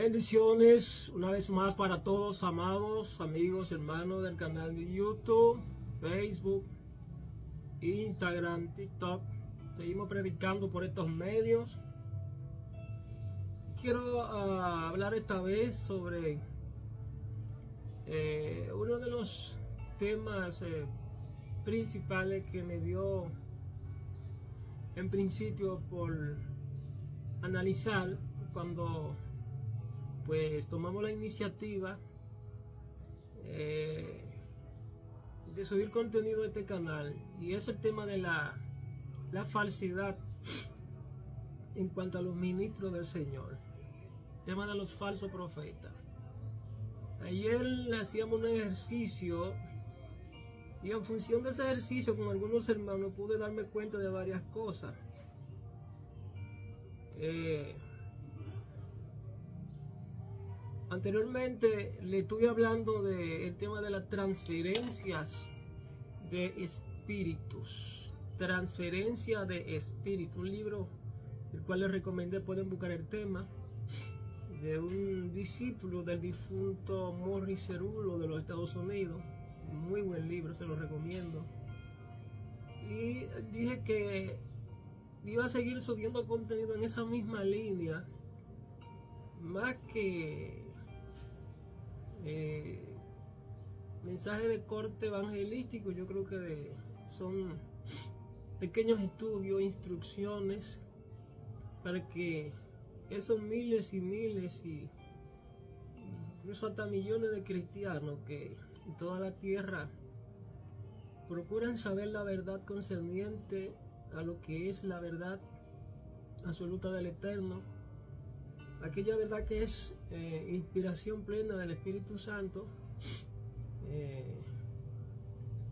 Bendiciones una vez más para todos, amados amigos, hermanos del canal de YouTube, Facebook, Instagram, TikTok. Seguimos predicando por estos medios. Quiero hablar esta vez sobre uno de los temas principales que me dio en principio por analizar cuando pues tomamos la iniciativa de subir contenido a este canal, y es el tema de la falsedad en cuanto a los ministros del Señor, el tema de los falsos profetas. Ayer hacíamos un ejercicio y en función de ese ejercicio con algunos hermanos pude darme cuenta de varias cosas. Anteriormente le estuve hablando del tema de las transferencias de espíritus. Transferencia de espíritu, un libro el cual les recomendé, pueden buscar el tema, de un discípulo del difunto Morris Cerullo de los Estados Unidos. Muy buen libro, se lo recomiendo. Y dije que iba a seguir subiendo contenido en esa misma línea, más que mensajes de corte evangelístico. Yo creo que son pequeños estudios, instrucciones para que esos miles y miles y incluso hasta millones de cristianos que en toda la tierra procuran saber la verdad concerniente a lo que es la verdad absoluta del Eterno, aquella verdad que es inspiración plena del Espíritu Santo,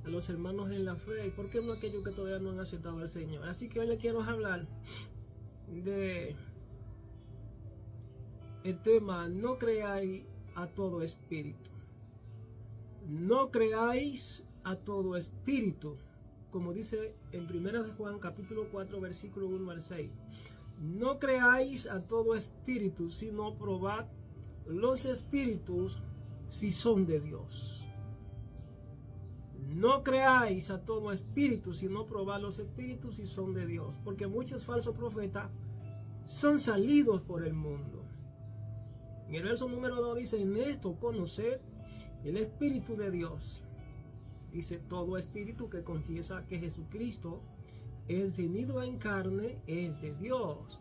a los hermanos en la fe, y por qué no aquellos que todavía no han aceptado al Señor. Así que hoy les quiero hablar de el tema: no creáis a todo espíritu. No creáis a todo espíritu, como dice en 1 de Juan capítulo 4 versículo 1 al 6. No creáis a todo espíritu, sino probad los espíritus si son de Dios. No creáis a todo espíritu, sino probad los espíritus si son de Dios, porque muchos falsos profetas son salidos por el mundo. En el verso número 2 dice: en esto conoced el Espíritu de Dios. Dice: todo espíritu que confiesa que Jesucristo es venido en carne es de Dios,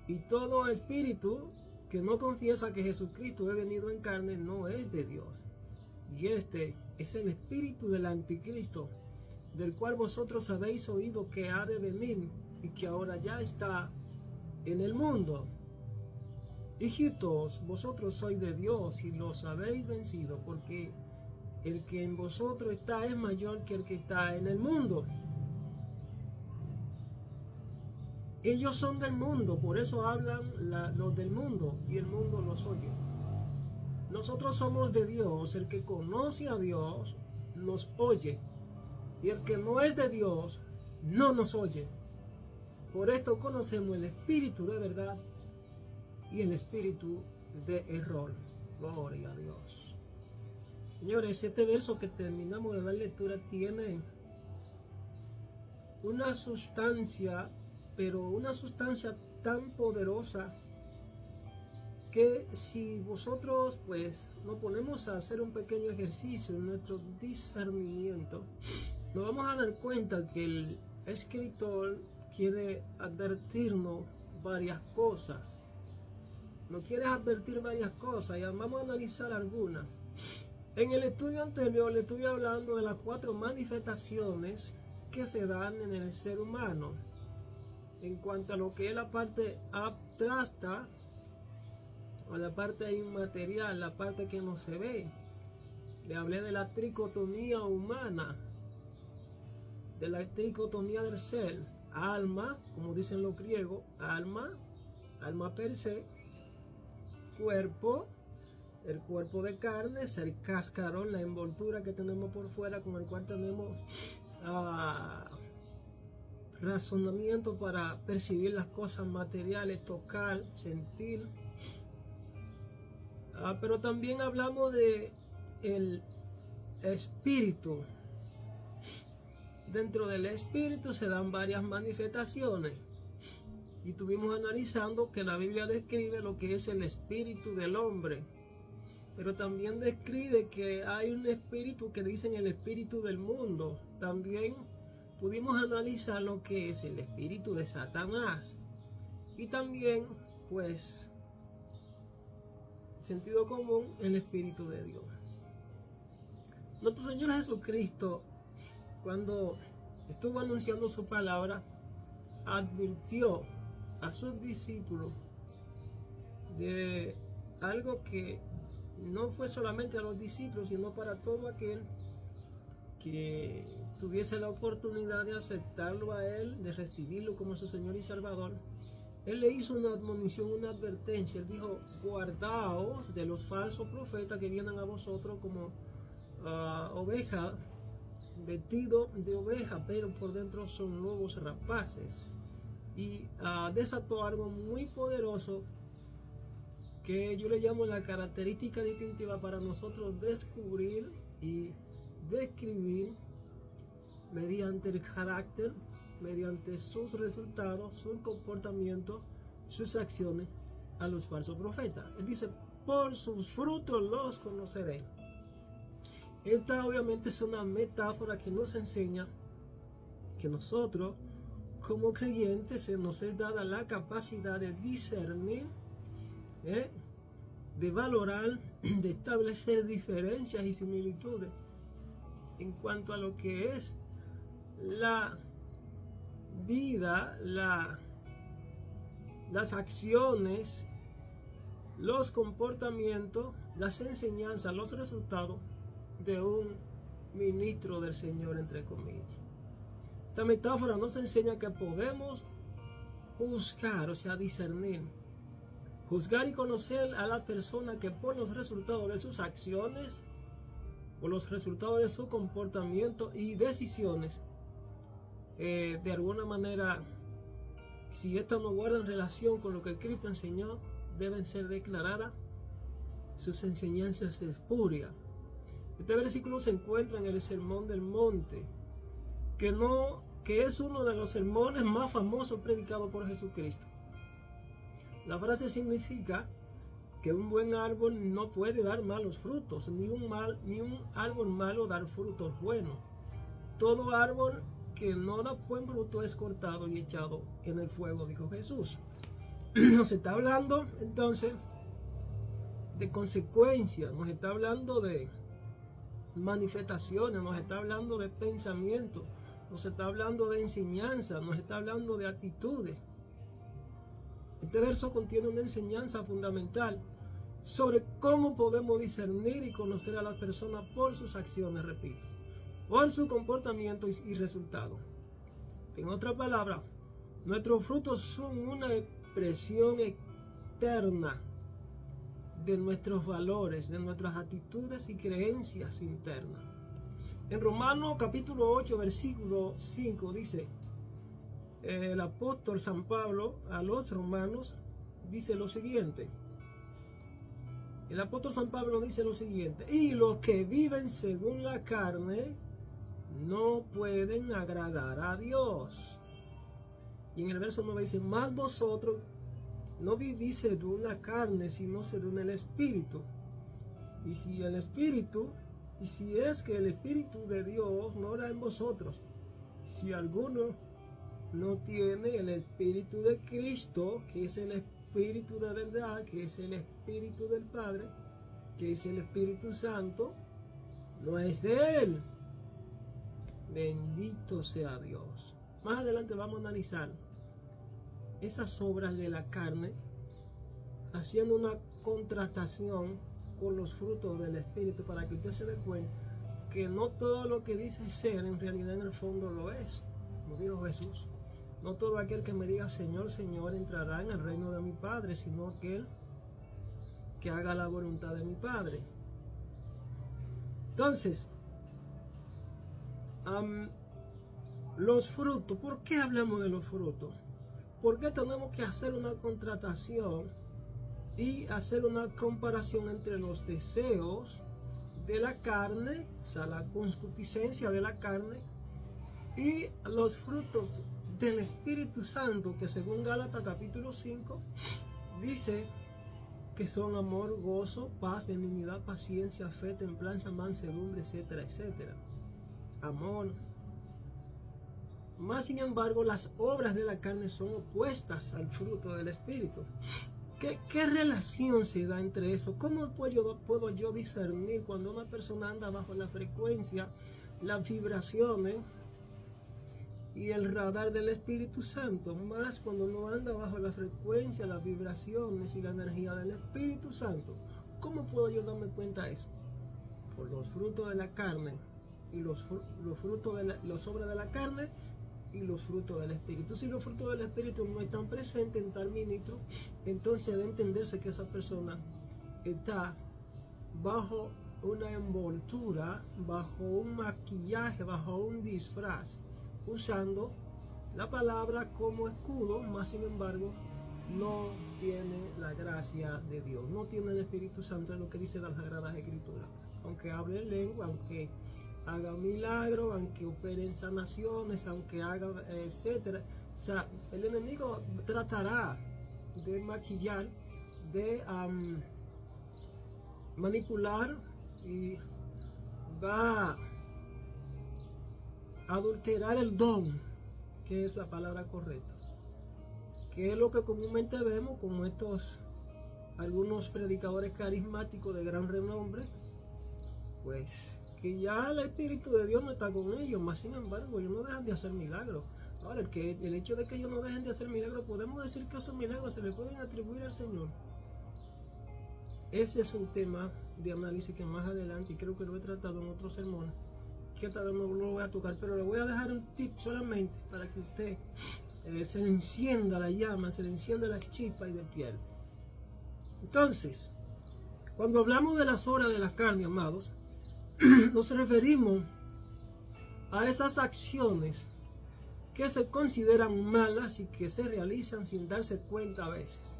y todo espíritu que no confiesa que Jesucristo es venido en carne no es de Dios. Y este es el espíritu del anticristo, del cual vosotros habéis oído que ha de venir y que ahora ya está en el mundo. Hijitos, vosotros sois de Dios y los habéis vencido, porque el que en vosotros está es mayor que el que está en el mundo. Ellos son del mundo, por eso hablan los del mundo y el mundo los oye. Nosotros somos de Dios. El que conoce a Dios nos oye, y el que no es de Dios no nos oye. Por esto conocemos el espíritu de verdad y el espíritu de error. Gloria a Dios. Señores, este verso que terminamos de dar lectura tiene una sustancia, pero una sustancia tan poderosa que si vosotros pues nos ponemos a hacer un pequeño ejercicio en nuestro discernimiento, nos vamos a dar cuenta que el escritor quiere advertirnos varias cosas. Nos quiere advertir varias cosas y vamos a analizar algunas. En el estudio anterior le estuve hablando de las 4 manifestaciones que se dan en el ser humano en cuanto a lo que es la parte abstracta o la parte inmaterial, la parte que no se ve. Le hablé de la tricotomía humana, de la tricotomía del ser: alma, como dicen los griegos, alma per se, cuerpo, el cuerpo de carne, el cascarón, la envoltura que tenemos por fuera, con el cual tenemos razonamiento para percibir las cosas materiales, tocar, sentir. Pero también hablamos de el espíritu. Dentro del espíritu se dan varias manifestaciones. Y estuvimos analizando que la Biblia describe lo que es el espíritu del hombre. Pero también describe que hay un espíritu que dicen el espíritu del mundo. También pudimos analizar lo que es el espíritu de Satanás. Y también, pues, sentido común, el espíritu de Dios. Nuestro Señor Jesucristo, cuando estuvo anunciando su palabra, advirtió a sus discípulos de algo que no fue solamente a los discípulos, sino para todo aquel que tuviese la oportunidad de aceptarlo a Él, de recibirlo como su Señor y Salvador. Él le hizo una admonición, una advertencia. Él dijo: guardaos de los falsos profetas que vienen a vosotros como ovejas, vestidos de oveja, pero por dentro son lobos rapaces. Y desató algo muy poderoso que yo le llamo la característica distintiva para nosotros descubrir y describir mediante el carácter, mediante sus resultados, su comportamiento, sus acciones a los falsos profetas. Él dice: por sus frutos los conoceré. Esta obviamente es una metáfora que nos enseña que nosotros como creyentes se nos es dada la capacidad de discernir, de valorar, de establecer diferencias y similitudes en cuanto a lo que es la vida, las acciones, los comportamientos, las enseñanzas, los resultados de un ministro del Señor, entre comillas. Esta metáfora nos enseña que podemos juzgar, o sea, discernir. Juzgar y conocer a las personas que por los resultados de sus acciones, por los resultados de su comportamiento y decisiones, de alguna manera, si estas no guardan relación con lo que Cristo enseñó, deben ser declaradas sus enseñanzas espurias. Este versículo se encuentra en el Sermón del Monte, que es uno de los sermones más famosos predicados por Jesucristo. La frase significa que un buen árbol no puede dar malos frutos, ni un árbol malo dar frutos buenos. Todo árbol que no da buen fruto es cortado y echado en el fuego, dijo Jesús. Nos está hablando entonces de consecuencias, nos está hablando de manifestaciones, nos está hablando de pensamientos, nos está hablando de enseñanza, nos está hablando de actitudes. Este verso contiene una enseñanza fundamental sobre cómo podemos discernir y conocer a las personas por sus acciones, repito, por su comportamiento y resultados. En otras palabras, nuestros frutos son una expresión externa de nuestros valores, de nuestras actitudes y creencias internas. En Romanos capítulo 8, versículo 5 dice, el apóstol San Pablo a los romanos dice lo siguiente. El apóstol San Pablo dice lo siguiente: y los que viven según la carne no pueden agradar a Dios. Y en el verso 9 dice: mas vosotros no vivís según la carne, sino según el Espíritu. Y si es que el Espíritu de Dios mora en vosotros, si alguno no tiene el Espíritu de Cristo, que es el Espíritu de verdad, que es el Espíritu del Padre, que es el Espíritu Santo, no es de Él. Bendito sea Dios. Más adelante vamos a analizar esas obras de la carne, haciendo una contrastación con los frutos del Espíritu, para que usted se dé cuenta que no todo lo que dice ser en realidad en el fondo lo es, como dijo Jesús. No todo aquel que me diga Señor, Señor entrará en el reino de mi Padre, sino aquel que haga la voluntad de mi Padre. Entonces, los frutos, ¿por qué hablamos de los frutos? ¿Por qué tenemos que hacer una contratación y hacer una comparación entre los deseos de la carne, o sea, la concupiscencia de la carne, y los frutos del Espíritu Santo, que según Gálatas capítulo 5 dice que son amor, gozo, paz, benignidad, paciencia, fe, templanza, mansedumbre, etcétera, etcétera. Amor. Más sin embargo, las obras de la carne son opuestas al fruto del Espíritu. ¿Qué relación se da entre eso? ¿Cómo puedo yo discernir cuando una persona anda bajo la frecuencia, las vibraciones y el radar del Espíritu Santo? Más cuando uno anda bajo la frecuencia, las vibraciones y la energía del Espíritu Santo. ¿Cómo puedo yo darme cuenta de eso? Por los frutos de la carne y los frutos de las obras de la carne y los frutos del Espíritu. Si los frutos del Espíritu no están presentes en tal ministro, entonces debe entenderse que esa persona está bajo una envoltura, bajo un maquillaje, bajo un disfraz, usando la palabra como escudo, más sin embargo no tiene la gracia de Dios, no tiene el Espíritu Santo, es lo que dice las Sagradas Escrituras. Aunque hable en lengua, aunque haga milagros, aunque opere en sanaciones, aunque haga etcétera, o sea, el enemigo tratará de maquillar, de manipular, y va a adulterar el don, que es la palabra correcta, que es lo que comúnmente vemos como algunos predicadores carismáticos de gran renombre, pues que ya el Espíritu de Dios no está con ellos, más sin embargo ellos no dejan de hacer milagros. Ahora, el hecho de que ellos no dejen de hacer milagros, podemos decir que esos milagros se le pueden atribuir al Señor. Ese es un tema de análisis que más adelante, y creo que lo he tratado en otros sermones, que tal vez no lo voy a tocar, pero le voy a dejar un tip solamente para que usted se le encienda la llama, se le encienda la chispa y despierte. Entonces, cuando hablamos de las obras de la carne, amados, nos referimos a esas acciones que se consideran malas y que se realizan sin darse cuenta a veces.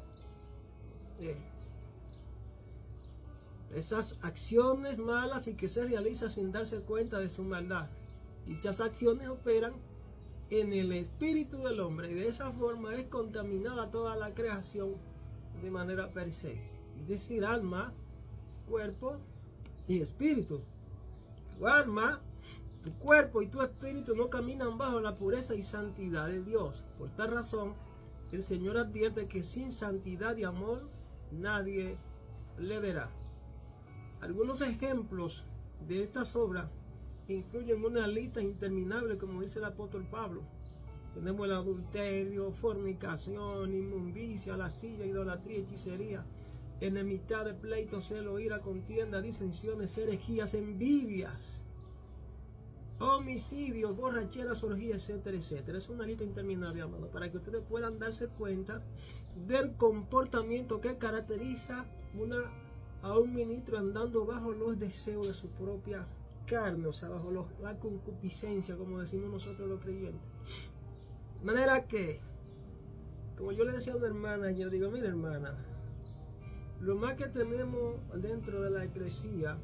Esas acciones malas y que se realizan sin darse cuenta de su maldad. Dichas acciones operan en el espíritu del hombre y de esa forma es contaminada toda la creación de manera per se. Es decir, alma, cuerpo y espíritu. Tu alma, tu cuerpo y tu espíritu no caminan bajo la pureza y santidad de Dios. Por tal razón, el Señor advierte que sin santidad y amor nadie le verá. Algunos ejemplos de estas obras incluyen una lista interminable, como dice el apóstol Pablo. Tenemos el adulterio, fornicación, inmundicia, lascivia, idolatría, hechicería, enemistad, de pleito, celo, ira, contienda, disensiones, herejías, envidias, homicidios, borracheras, orgías, etcétera, etcétera. Es una lista interminable, amado, para que ustedes puedan darse cuenta del comportamiento que caracteriza a un ministro andando bajo los deseos de su propia carne, o sea, bajo la concupiscencia, como decimos nosotros los creyentes. De manera que, como yo le decía a una hermana, yo digo, mira hermana, lo más que tenemos dentro de la iglesia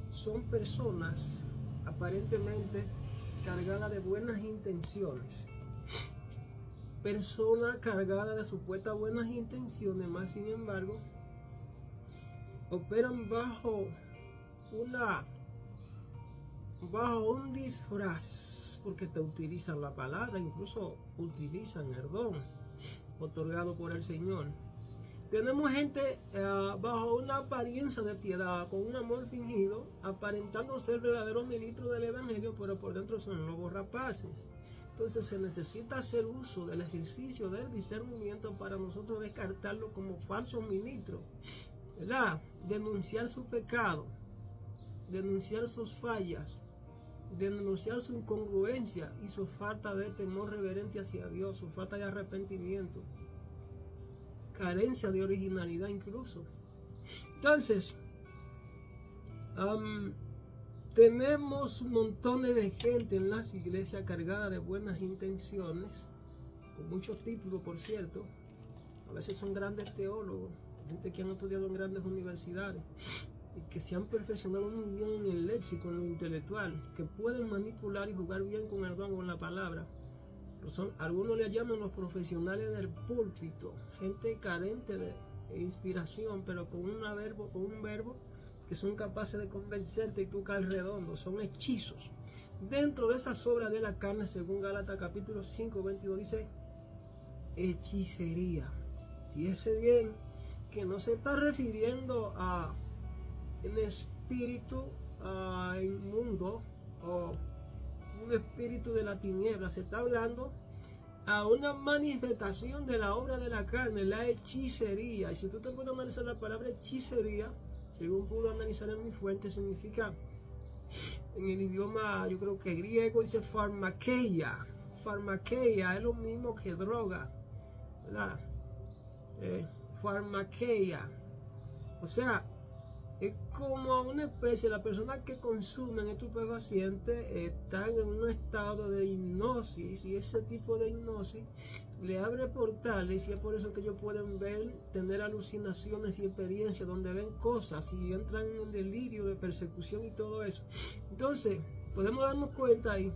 son personas aparentemente cargadas de buenas intenciones. Personas cargadas de supuestas buenas intenciones, más sin embargo, operan bajo un disfraz, porque te utilizan la palabra, incluso utilizan el don otorgado por el Señor. Tenemos gente bajo una apariencia de piedad, con un amor fingido, aparentando ser verdaderos ministros del Evangelio, pero por dentro son lobos rapaces. Entonces se necesita hacer uso del ejercicio del discernimiento para nosotros descartarlo como falsos ministros, ¿verdad? Denunciar su pecado, denunciar sus fallas, denunciar su incongruencia y su falta de temor reverente hacia Dios, su falta de arrepentimiento, carencia de originalidad incluso. Entonces, tenemos montones de gente en las iglesias cargada de buenas intenciones, con muchos títulos, por cierto. A veces son grandes teólogos, gente que han estudiado en grandes universidades y que se han perfeccionado muy bien en el léxico, en lo intelectual, que pueden manipular y jugar bien con el don, con la palabra. Algunos le llaman los profesionales del púlpito, gente carente de inspiración, pero con un verbo que son capaces de convencerte y tú caes redondo. Son hechizos. Dentro de esas obras de la carne, según Gálatas capítulo 5, 22, dice hechicería. Fíjese bien que no se está refiriendo a el espíritu inmundo o un espíritu de la tiniebla. Se está hablando a una manifestación de la obra de la carne, la hechicería. Y si tú te puedes analizar la palabra hechicería, según pude analizar en mi fuente, significa en el idioma, yo creo que griego, dice farmakeia. Farmakeia es lo mismo que droga, ¿verdad? Farmakeia. O sea, es como una especie, las personas que consumen estupefacientes están en un estado de hipnosis, y ese tipo de hipnosis le abre portales, y es por eso que ellos pueden ver, tener alucinaciones y experiencias donde ven cosas y entran en un delirio de persecución y todo eso. Entonces, podemos darnos cuenta ahí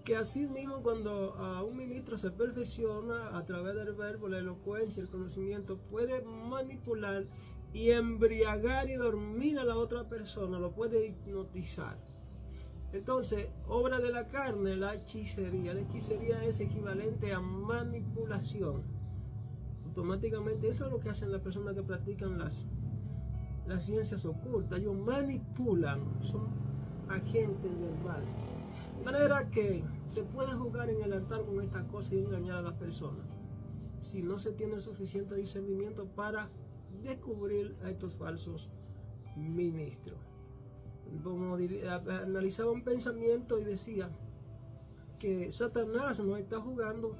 que así mismo cuando un ministro se perfecciona a través del verbo, la elocuencia, el conocimiento, puede manipular y embriagar y dormir a la otra persona, lo puede hipnotizar. Entonces, obra de la carne, la hechicería. La hechicería es equivalente a manipulación. Automáticamente eso es lo que hacen las personas que practican las ciencias ocultas. Ellos manipulan, son agentes del mal. De manera que se puede jugar en el altar con estas cosas y engañar a las personas si no se tiene suficiente discernimiento para descubrir a estos falsos ministros. Como analizaba un pensamiento y decía que Satanás no está jugando,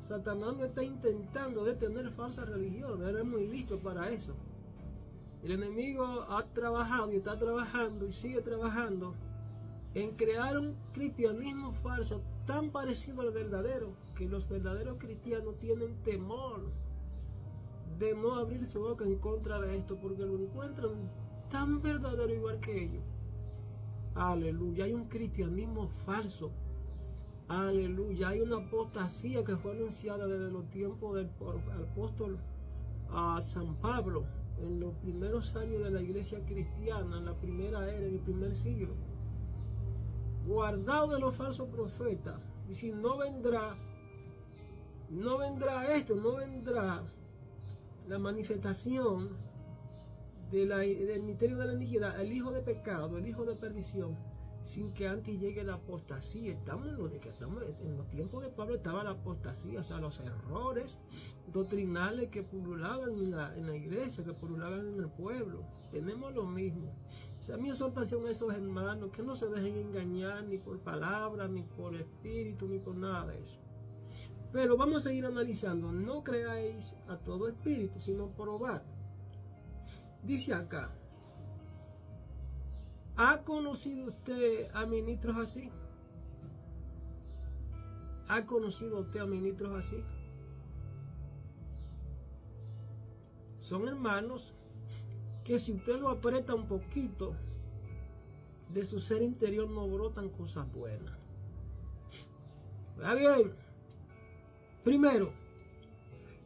Satanás no está intentando detener falsa religión, él es muy listo para eso. El enemigo ha trabajado y está trabajando y sigue trabajando en crear un cristianismo falso tan parecido al verdadero, que los verdaderos cristianos tienen temor de no abrir su boca en contra de esto, porque lo encuentran tan verdadero igual que ellos. Aleluya, hay un cristianismo falso. Aleluya, hay una apostasía que fue anunciada desde los tiempos del apóstol San Pablo, en los primeros años de la iglesia cristiana, en la primera era, en el primer siglo. Guardado de los falsos profetas. Y si no vendrá la manifestación del misterio de la iniquidad, el hijo de pecado, el hijo de perdición, sin que antes llegue la apostasía. Estamos en los tiempos de Pablo estaba la apostasía, o sea, los errores doctrinales que pululaban en la iglesia, que pululaban en el pueblo. Tenemos lo mismo. O sea, mi exhortación a esos hermanos, que no se dejen engañar ni por palabras, ni por espíritu, ni por nada de eso. Pero vamos a seguir analizando. No creáis a todo espíritu, sino probad. Dice acá, ¿ha conocido usted a ministros así? ¿Ha conocido usted a ministros así? Son hermanos que si usted lo aprieta un poquito, de su ser interior no brotan cosas buenas. ¿Está bien? Primero,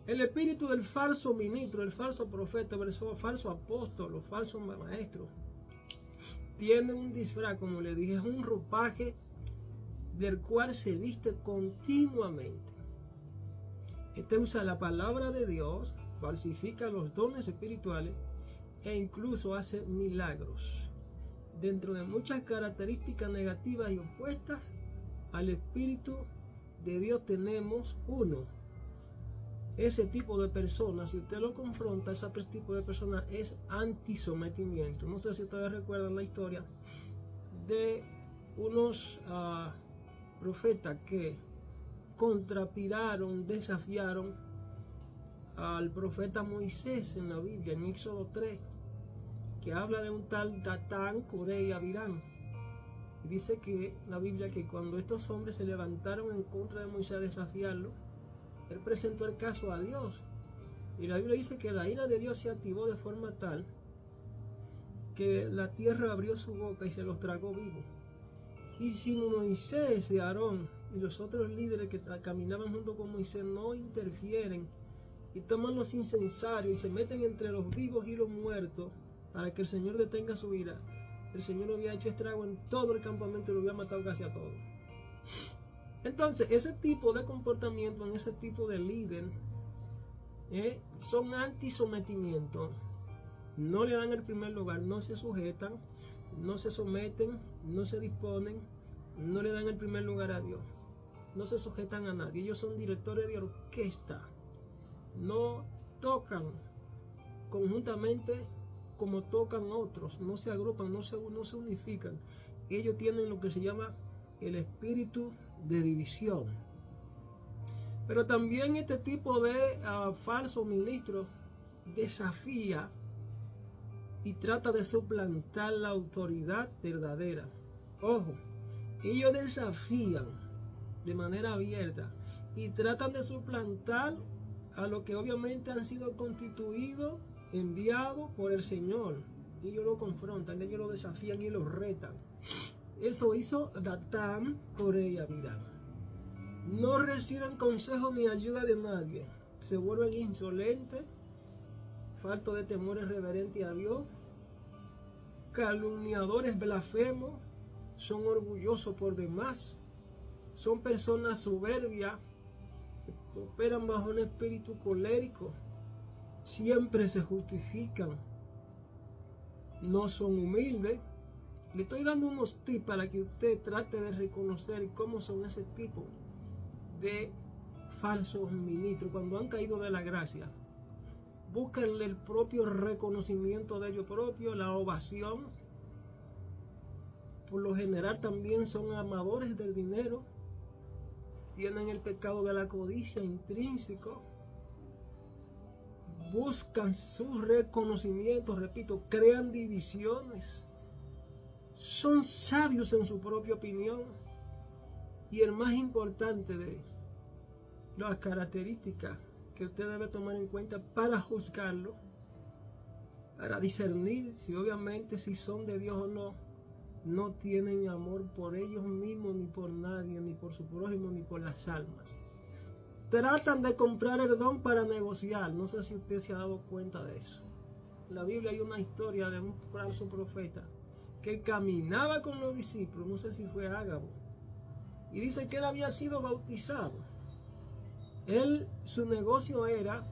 el espíritu del falso ministro, el falso profeta, el falso apóstol, los falsos maestros, tiene un disfraz, como le dije, es un ropaje del cual se viste continuamente. Este usa la palabra de Dios, falsifica los dones espirituales e incluso hace milagros. Dentro de muchas características negativas y opuestas al Espíritu de Dios tenemos uno. Ese tipo de personas, si usted lo confronta, ese tipo de personas es antisometimiento. No sé si ustedes recuerdan la historia de unos profetas que contrapiraron, desafiaron al profeta Moisés en la Biblia, en Éxodo 3, que habla de un tal Datán, Coré y Abirán. Y dice que la Biblia que cuando estos hombres se levantaron en contra de Moisés a desafiarlo, él presentó el caso a Dios. Y la Biblia dice que la ira de Dios se activó de forma tal que la tierra abrió su boca y se los tragó vivos. Y si Moisés y Aarón y los otros líderes que caminaban junto con Moisés no interfieren y toman los incensarios y se meten entre los vivos y los muertos para que el Señor detenga su ira, el Señor había hecho estrago en todo el campamento y lo había matado casi a todos. Entonces, ese tipo de comportamiento en ese tipo de líder son anti-sometimiento. No le dan el primer lugar, no se sujetan, no se someten, no se disponen, no le dan el primer lugar a Dios, no se sujetan a nadie. Ellos son directores de orquesta, no tocan conjuntamente como tocan otros, no se agrupan, no se unifican. Ellos tienen lo que se llama el espíritu de división. Pero también este tipo de falsos ministros desafía y trata de suplantar la autoridad verdadera. Ojo, ellos desafían de manera abierta y tratan de suplantar a lo que obviamente han sido constituidos, enviados por el Señor. Ellos lo confrontan, ellos lo desafían y lo retan. Eso hizo Datán, Coré y Abiram. No reciben consejo ni ayuda de nadie. Se vuelven insolentes, faltos de temor reverente a Dios, calumniadores blasfemos, son orgullosos por demás, son personas soberbias, operan bajo un espíritu colérico, siempre se justifican, no son humildes. Le estoy dando unos tips para que usted trate de reconocer cómo son ese tipo de falsos ministros cuando han caído de la gracia. Búsquenle el propio reconocimiento de ellos propios, la ovación. Por lo general también son amadores del dinero, tienen el pecado de la codicia intrínseco, buscan su reconocimiento, repito, crean divisiones, son sabios en su propia opinión. Y el más importante de las características que usted debe tomar en cuenta para juzgarlo, para discernir si obviamente si son de Dios o no, no tienen amor por ellos mismos, ni por nadie, ni por su prójimo, ni por las almas. Tratan de comprar el don para negociar. No sé si usted se ha dado cuenta de eso. En la Biblia hay una historia de un falso profeta que caminaba con los discípulos, no sé si fue Ágabo, y dice que él había sido bautizado. Su negocio era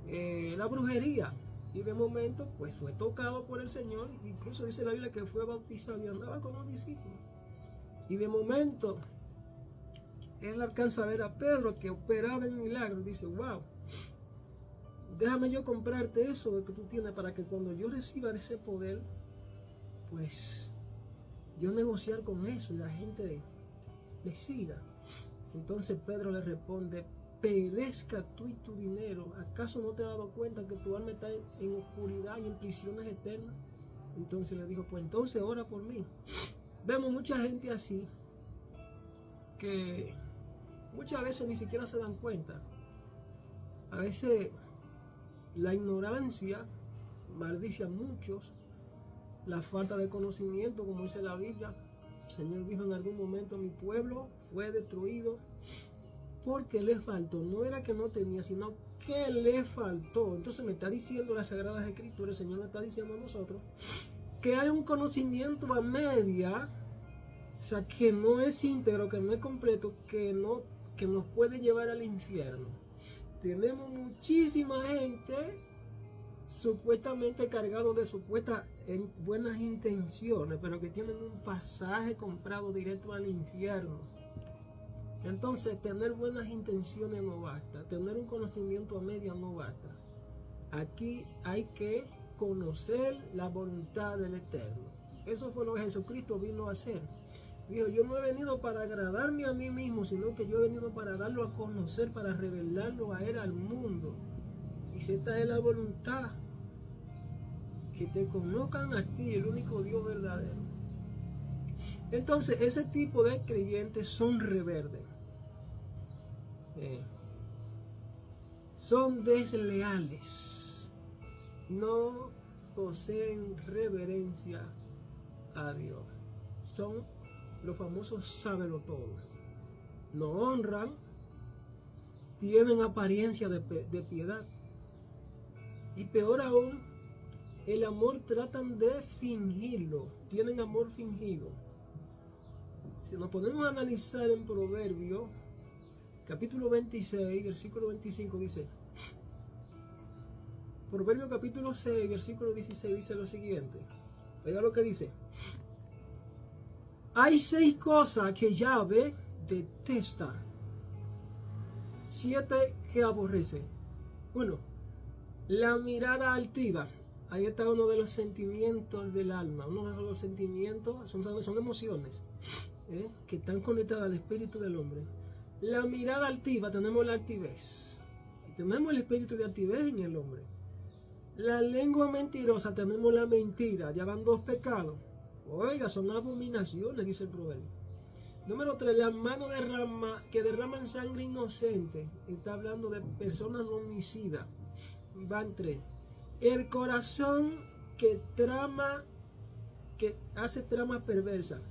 la brujería, y de momento pues fue tocado por el Señor. Incluso dice la Biblia que fue bautizado y andaba con los discípulos, y de momento él alcanza a ver a Pedro que operaba en milagros. Dice: wow, déjame yo comprarte eso que tú tienes, para que cuando yo reciba ese poder, pues yo negociar con eso y la gente le siga. Entonces Pedro le responde: perezca tú y tu dinero. ¿Acaso no te has dado cuenta que tu alma está en oscuridad y en prisiones eternas? Entonces le dijo: pues entonces ora por mí. Vemos mucha gente así, que muchas veces ni siquiera se dan cuenta. A veces la ignorancia maldice a muchos, la falta de conocimiento, como dice la Biblia. El Señor dijo en algún momento: mi pueblo fue destruido porque le faltó. No era que no tenía, sino que le faltó. Entonces me está diciendo las Sagradas Escrituras, el Señor me está diciendo a nosotros, que hay un conocimiento a media, o sea, que no es íntegro, que no es completo, que nos puede llevar al infierno. Tenemos muchísima gente supuestamente cargado de supuestas buenas intenciones, pero que tienen un pasaje comprado directo al infierno. Entonces, tener buenas intenciones no basta, tener un conocimiento a media no basta. Aquí hay que conocer la voluntad del Eterno. Eso fue lo que Jesucristo vino a hacer. Dijo: yo no he venido para agradarme a mí mismo, sino que yo he venido para darlo a conocer, para revelarlo a Él, al mundo. Y si esta es la voluntad, que te conozcan a ti, el único Dios verdadero. Entonces, ese tipo de creyentes son rebeldes. son desleales, no poseen reverencia a Dios, son los famosos sábelo-todo, no honran, tienen apariencia de piedad, y peor aún, el amor tratan de fingirlo, tienen amor fingido. Si nos ponemos a analizar en Proverbios, capítulo 26, versículo 25 dice, Proverbios capítulo 6, versículo 16 dice lo siguiente. Oiga lo que dice. Hay 6 cosas que Yahvé detesta, 7 que aborrece. 1. La mirada altiva. Ahí está uno de los sentimientos del alma. Uno de los sentimientos son emociones que están conectadas al espíritu del hombre. La mirada altiva, tenemos la altivez. Tenemos el espíritu de altivez en el hombre. La lengua mentirosa, tenemos la mentira. Ya van 2 pecados. Oiga, son abominaciones, dice el proverbio. Número 3, las manos que derraman sangre inocente. Está hablando de personas homicidas. Van 3. El corazón que hace trama perversa.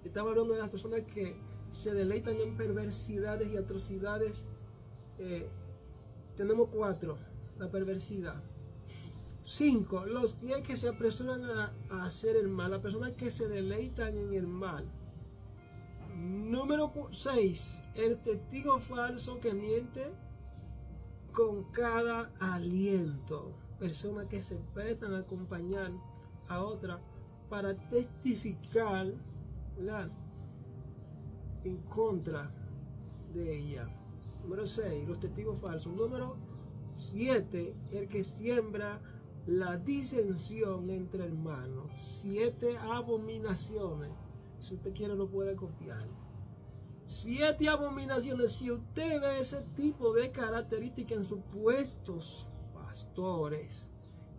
Estaba hablando de las personas que se deleitan en perversidades y atrocidades. Tenemos 4, la perversidad. 5, los pies que se apresuran a hacer el mal, las personas que se deleitan en el mal. Número 6, el testigo falso que miente con cada aliento, personas que se prestan a acompañar a otra para testificar en contra de ella. Número 6, los testigos falsos. Número 7, el que siembra la disensión entre hermanos. 7 abominaciones. Si usted quiere lo puede copiar. 7 abominaciones. Si usted ve ese tipo de características en supuestos pastores,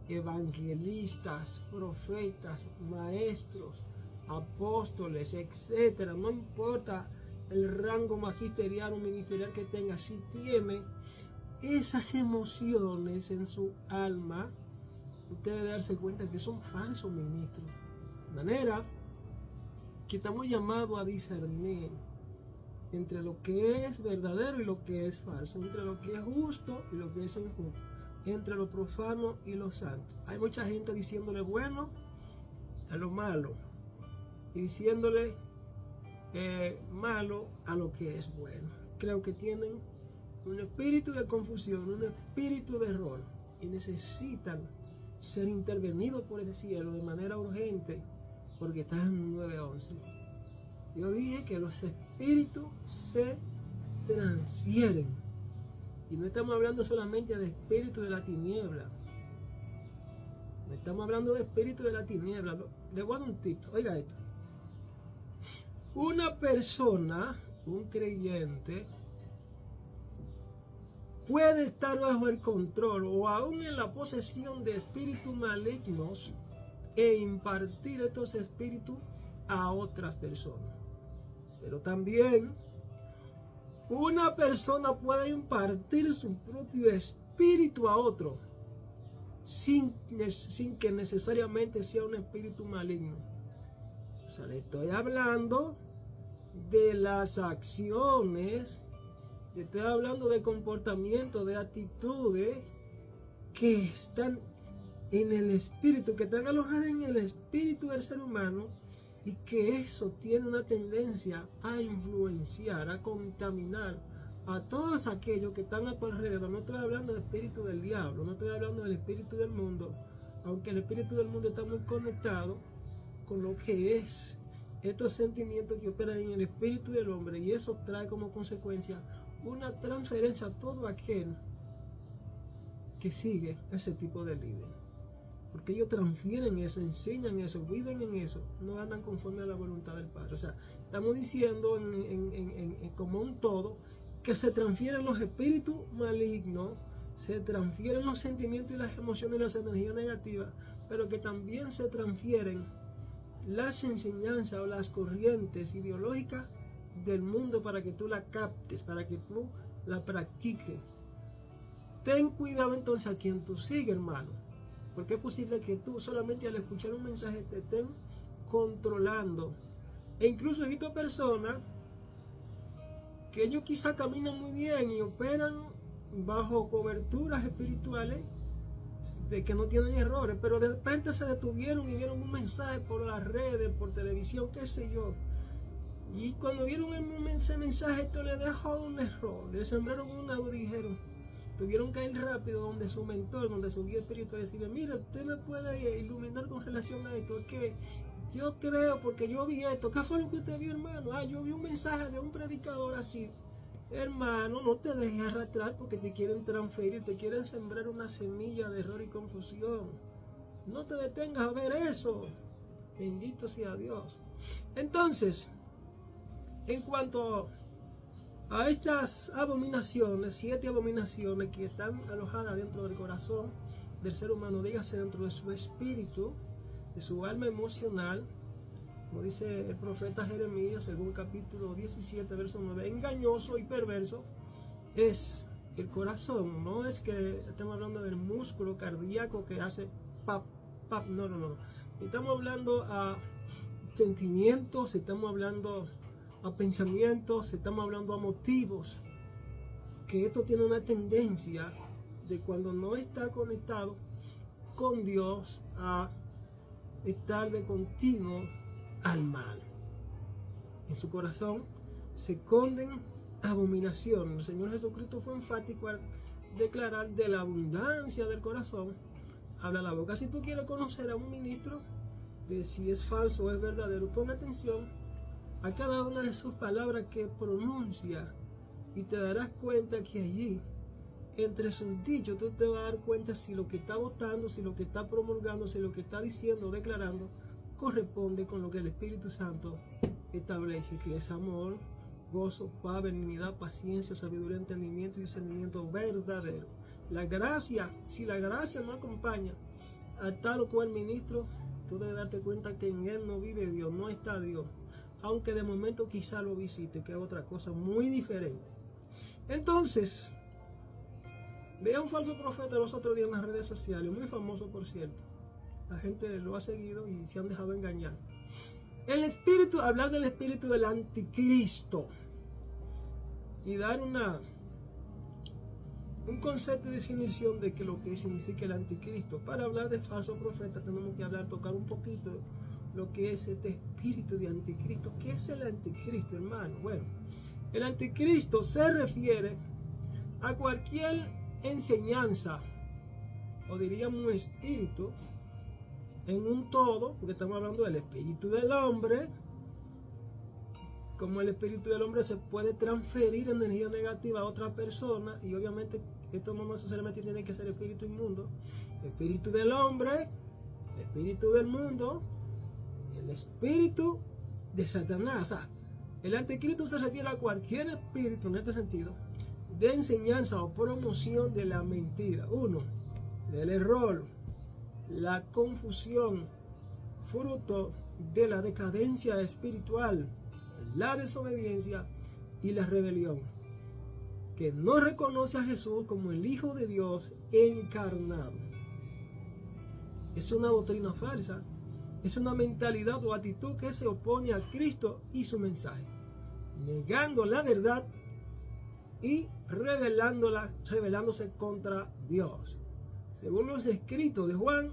evangelistas, profetas, maestros, apóstoles, etcétera, no importa el rango magisterial o ministerial que tenga, si tiene esas emociones en su alma, usted debe darse cuenta que son falsos ministros. De manera que estamos llamados a discernir entre lo que es verdadero y lo que es falso, entre lo que es justo y lo que es injusto, entre lo profano y lo santo. Hay mucha gente diciéndole bueno a lo malo y diciéndole malo a lo que es bueno. Creo que tienen un espíritu de confusión, un espíritu de error, y necesitan ser intervenidos por el cielo de manera urgente, porque están en 9:11. Yo dije que los espíritus se transfieren, y no estamos hablando solamente de espíritu de la tiniebla, no estamos hablando de espíritu de la tiniebla. Le voy a dar un tip, oiga esto. Una persona, un creyente, puede estar bajo el control o aún en la posesión de espíritus malignos e impartir estos espíritus a otras personas. Pero también una persona puede impartir su propio espíritu a otro sin que necesariamente sea un espíritu maligno. O sea, le estoy hablando de las acciones, le estoy hablando de comportamientos, de actitudes que están en el espíritu, que están alojadas en el espíritu del ser humano, y que eso tiene una tendencia a influenciar, a contaminar a todos aquellos que están a tu alrededor. No estoy hablando del espíritu del diablo, no estoy hablando del espíritu del mundo, aunque el espíritu del mundo está muy conectado con lo que es estos sentimientos que operan en el espíritu del hombre, y eso trae como consecuencia una transferencia a todo aquel que sigue ese tipo de líder. Porque ellos transfieren eso, enseñan eso, viven en eso, no andan conforme a la voluntad del Padre. O sea, estamos diciendo como un todo que se transfieren los espíritus malignos, se transfieren los sentimientos y las emociones y las energías negativas, pero que también se transfieren las enseñanzas o las corrientes ideológicas del mundo para que tú la captes, para que tú la practiques. ten cuidado entonces a quien tú sigues, hermano, porque es posible que tú solamente al escuchar un mensaje te estén controlando. E incluso he visto personas que ellos quizá caminan muy bien y operan bajo coberturas espirituales de que no tienen errores, pero de repente se detuvieron y vieron un mensaje por las redes, por televisión, qué sé yo, y cuando vieron ese mensaje, esto le dejó un error, le sembraron una duda y dijeron, tuvieron que ir rápido donde su mentor, donde su guía espiritual, y decirle, mira, usted me puede iluminar con relación a esto, que yo creo, porque yo vi esto. ¿Qué fue lo que usted vio, hermano? Yo vi un mensaje de un predicador así. Hermano, no te dejes arrastrar porque te quieren transferir, te quieren sembrar una semilla de error y confusión. No te detengas a ver eso. Bendito sea Dios. Entonces, en cuanto a estas abominaciones, 7 abominaciones que están alojadas dentro del corazón del ser humano, dígase dentro de su espíritu, de su alma emocional, como dice el profeta Jeremías, según capítulo 17, verso 9, engañoso y perverso es el corazón. No es que estamos hablando del músculo cardíaco que hace pap, pap, no. Estamos hablando a sentimientos, estamos hablando a pensamientos, estamos hablando a motivos, que esto tiene una tendencia de cuando no está conectado con Dios a estar de continuo al mal. En su corazón se esconden abominaciones. El Señor Jesucristo fue enfático al declarar de la abundancia del corazón habla la boca. Si tú quieres conocer a un ministro, de si es falso o es verdadero, pon atención a cada una de sus palabras que pronuncia y te darás cuenta que allí, entre sus dichos, tú te vas a dar cuenta si lo que está votando, si lo que está promulgando, si lo que está diciendo, declarando, corresponde con lo que el Espíritu Santo establece, que es amor, gozo, paz, benignidad, paciencia, sabiduría, entendimiento y discernimiento verdadero. La gracia, si la gracia no acompaña a tal o cual ministro, tú debes darte cuenta que en él no vive Dios, no está Dios, aunque de momento quizá lo visite, que es otra cosa muy diferente. Entonces, veía un falso profeta los otros días en las redes sociales, muy famoso por cierto. La gente lo ha seguido y se han dejado engañar. El espíritu, hablar del espíritu del anticristo y dar un concepto de definición de que lo que significa el anticristo. Para hablar de falso profeta tenemos que tocar un poquito lo que es este espíritu de anticristo. ¿Qué es el anticristo, hermano? Bueno, el anticristo se refiere a cualquier enseñanza, o diríamos un espíritu, en un todo, porque estamos hablando del espíritu del hombre. Como el espíritu del hombre se puede transferir energía negativa a otra persona, y obviamente esto no necesariamente tiene que ser espíritu inmundo. El espíritu del hombre, el espíritu del mundo, el espíritu de Satanás. O sea, el anticristo se refiere a cualquier espíritu en este sentido de enseñanza o promoción de la mentira. Uno, del error, la confusión, fruto de la decadencia espiritual, la desobediencia y la rebelión, que no reconoce a Jesús como el Hijo de Dios encarnado. Es una doctrina falsa, es una mentalidad o actitud que se opone a Cristo y su mensaje, negando la verdad y rebelándose contra Dios. Según los escritos de Juan,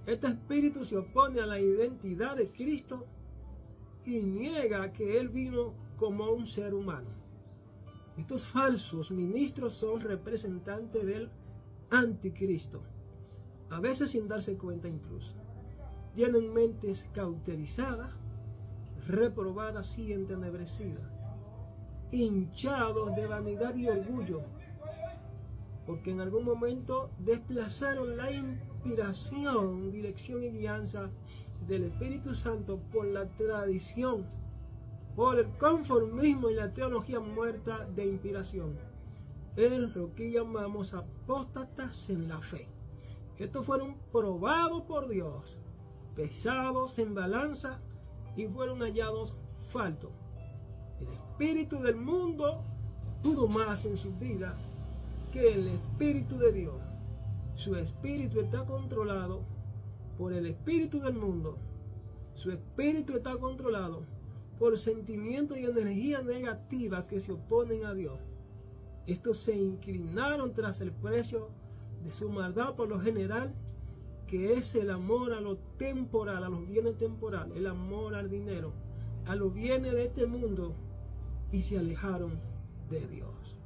este espíritu se opone a la identidad de Cristo y niega que Él vino como un ser humano. Estos falsos ministros son representantes del anticristo, a veces sin darse cuenta incluso. Tienen mentes cauterizadas, reprobadas y entenebrecidas, hinchados de vanidad y orgullo, porque en algún momento desplazaron la inspiración, dirección y guianza del Espíritu Santo por la tradición, por el conformismo y la teología muerta de inspiración. Es lo que llamamos apóstatas en la fe. Estos fueron probados por Dios, pesados en balanza y fueron hallados faltos. El espíritu del mundo pudo más en su vida que el Espíritu de Dios, su espíritu está controlado por el espíritu del mundo. Su espíritu está controlado por sentimientos y energías negativas que se oponen a Dios. Estos se inclinaron tras el precio de su maldad por lo general, que es el amor a lo temporal, a los bienes temporales, el amor al dinero, a los bienes de este mundo, y se alejaron de Dios.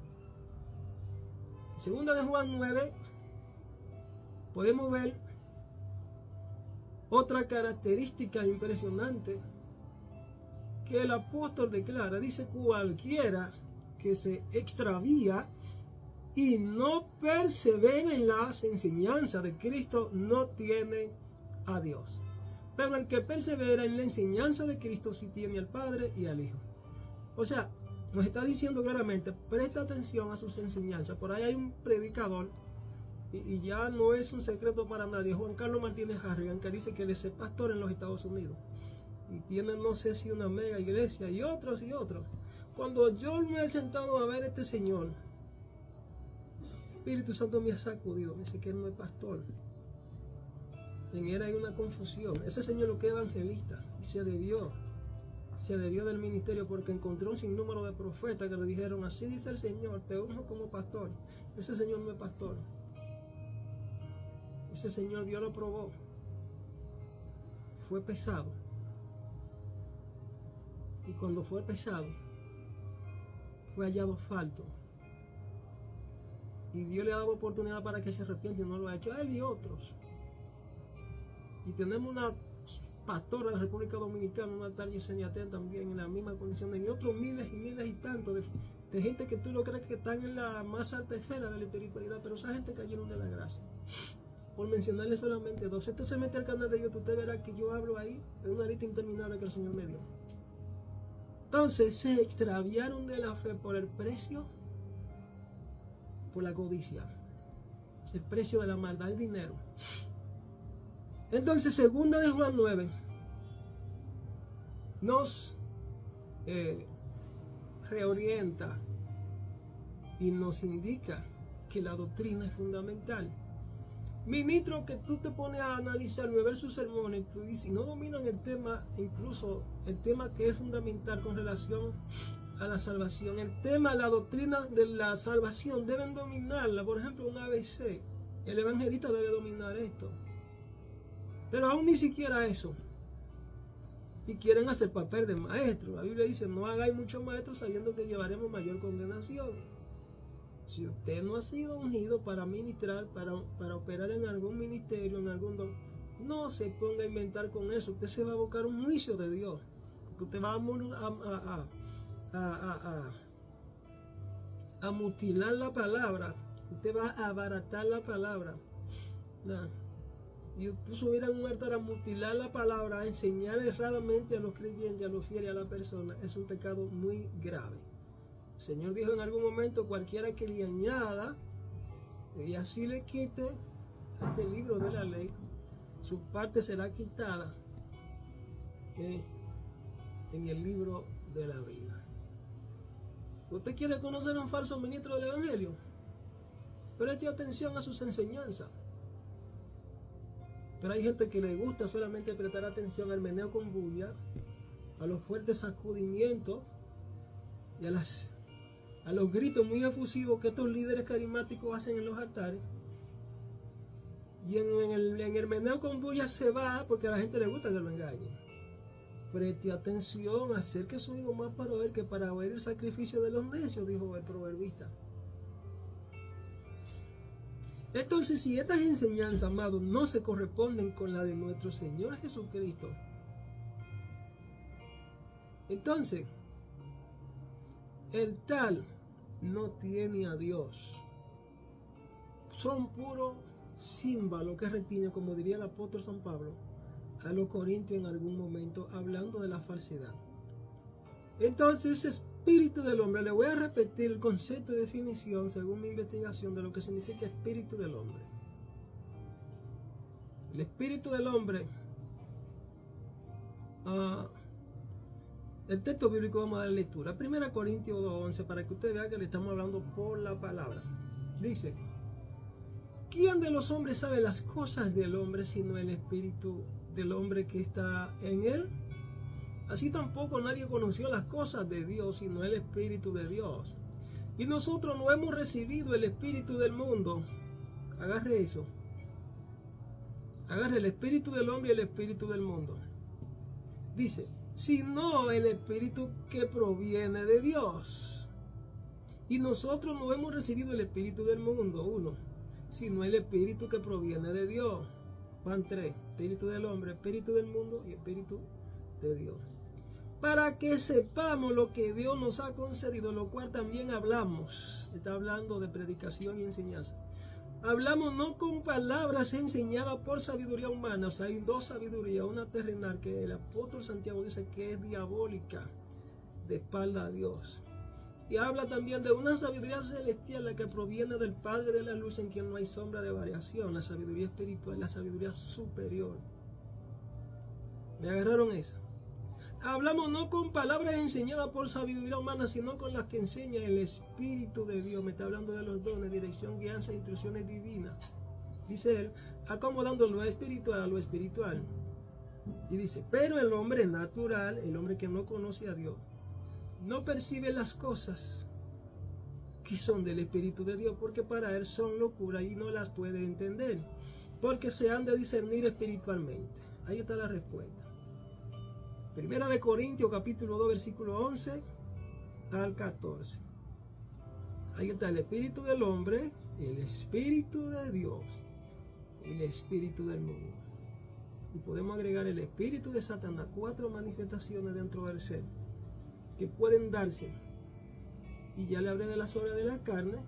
En segunda de Juan 9 podemos ver otra característica impresionante que el apóstol declara. Dice: cualquiera que se extravía y no persevera en las enseñanzas de Cristo no tiene a Dios. Pero el que persevera en la enseñanza de Cristo sí tiene al Padre y al Hijo. O sea, nos está diciendo claramente: presta atención a sus enseñanzas. Por ahí hay un predicador, y ya no es un secreto para nadie, Juan Carlos Martínez Harrigan, que dice que él es pastor en los Estados Unidos. Y tiene, no sé si una mega iglesia, y otros y otros. Cuando yo me he sentado a ver a este señor, Espíritu Santo me ha sacudido. Me dice que él no es pastor. En él hay una confusión. Ese señor lo que es evangelista, y se debió del ministerio, porque encontró un sinnúmero de profetas que le dijeron: así dice el Señor, te unjo como pastor. Ese señor no es pastor. Ese señor Dios lo probó. Fue pesado. Y cuando fue pesado, fue hallado falto. Y Dios le ha dado oportunidad para que se arrepiente, y no lo ha hecho a él y otros. Y tenemos una pastora de la República Dominicana, una tal Yesenia Ten, también en la misma condición, y otros miles y miles y tantos de gente que tú lo crees que están en la más alta esfera de la espiritualidad, pero esa gente cayeron de la gracia. Por mencionarle solamente dos. Usted se mete al canal de YouTube, usted verá que yo hablo ahí de una lista interminable que el Señor me dio. Entonces se extraviaron de la fe por el precio, por la codicia, el precio de la maldad, el dinero. Entonces, segunda de Juan 9 nos reorienta y nos indica que la doctrina es fundamental. Ministro, que tú te pones a analizar y a ver sus sermones, tú dices, y no dominan el tema, incluso el tema que es fundamental con relación a la salvación. El tema, la doctrina de la salvación, deben dominarla. Por ejemplo, un ABC, el evangelista debe dominar esto. Pero aún ni siquiera eso. Y quieren hacer papel de maestro. La Biblia dice: no hagáis muchos maestros sabiendo que llevaremos mayor condenación. Si usted no ha sido ungido para ministrar, para operar en algún ministerio, en algún don, no se ponga a inventar con eso. Usted se va a buscar un juicio de Dios. Porque usted va a mutilar la palabra. Usted va a abaratar la palabra. ¿No? Y incluso hubieran muerto a mutilar la palabra, a enseñar erradamente a los creyentes, a los fieles, a la persona. Es un pecado muy grave. El Señor dijo en algún momento: cualquiera que le añada y así le quite a este libro de la ley, su parte será quitada en el libro de la vida. ¿Usted quiere conocer a un falso ministro del Evangelio? Preste atención a sus enseñanzas. Pero hay gente que le gusta solamente prestar atención al meneo con bulla, a los fuertes sacudimientos y a los gritos muy efusivos que estos líderes carismáticos hacen en los altares. Y en el meneo con bulla se va porque a la gente le gusta que lo engañen. Preste atención, acerque su oído más para oír que para oír el sacrificio de los necios, dijo el proverbista. Entonces, si estas enseñanzas, amados, no se corresponden con la de nuestro Señor Jesucristo, entonces el tal no tiene a Dios. Son puros címbalos que retiñen, como diría el apóstol San Pablo a los corintios en algún momento, hablando de la falsedad. Entonces, espíritu del hombre, le voy a repetir el concepto de definición según mi investigación de lo que significa espíritu del hombre. El espíritu del hombre, el texto bíblico, vamos a dar lectura. 1 Corintios 2:11, para que usted vea que le estamos hablando por la palabra. Dice, ¿quién de los hombres sabe las cosas del hombre sino el espíritu del hombre que está en él? Así tampoco nadie conoció las cosas de Dios sino el espíritu de Dios. Y nosotros no hemos recibido el espíritu del mundo. Agarre eso. Agarre el espíritu del hombre y el espíritu del mundo. Dice, sino el espíritu que proviene de Dios. Y nosotros no hemos recibido el espíritu del mundo, uno, sino el espíritu que proviene de Dios. Van tres, espíritu del hombre, espíritu del mundo y espíritu de Dios. Para que sepamos lo que Dios nos ha concedido, lo cual también hablamos. Está hablando de predicación y enseñanza. Hablamos no con palabras enseñadas por sabiduría humana, o sea, hay dos sabidurías, una terrenal que el apóstol Santiago dice que es diabólica, de espalda a Dios. Y habla también de una sabiduría celestial, la que proviene del Padre de la luz, en quien no hay sombra de variación, la sabiduría espiritual, la sabiduría superior. ¿Me agarraron esa? Hablamos no con palabras enseñadas por sabiduría humana, sino con las que enseña el Espíritu de Dios. Me está hablando de los dones, dirección, guianza, instrucciones divinas. Dice él, acomodando lo espiritual a lo espiritual. Y dice, pero el hombre natural, el hombre que no conoce a Dios, no percibe las cosas que son del Espíritu de Dios, porque para él son locura y no las puede entender, porque se han de discernir espiritualmente. Ahí está la respuesta. Primera de Corintios capítulo 2 versículo 11 al 14. Ahí está el espíritu del hombre, el espíritu de Dios, el espíritu del mundo. Y podemos agregar el espíritu de Satanás, 4 manifestaciones dentro del ser que pueden darse. Y ya le hablé de las obras de la carne,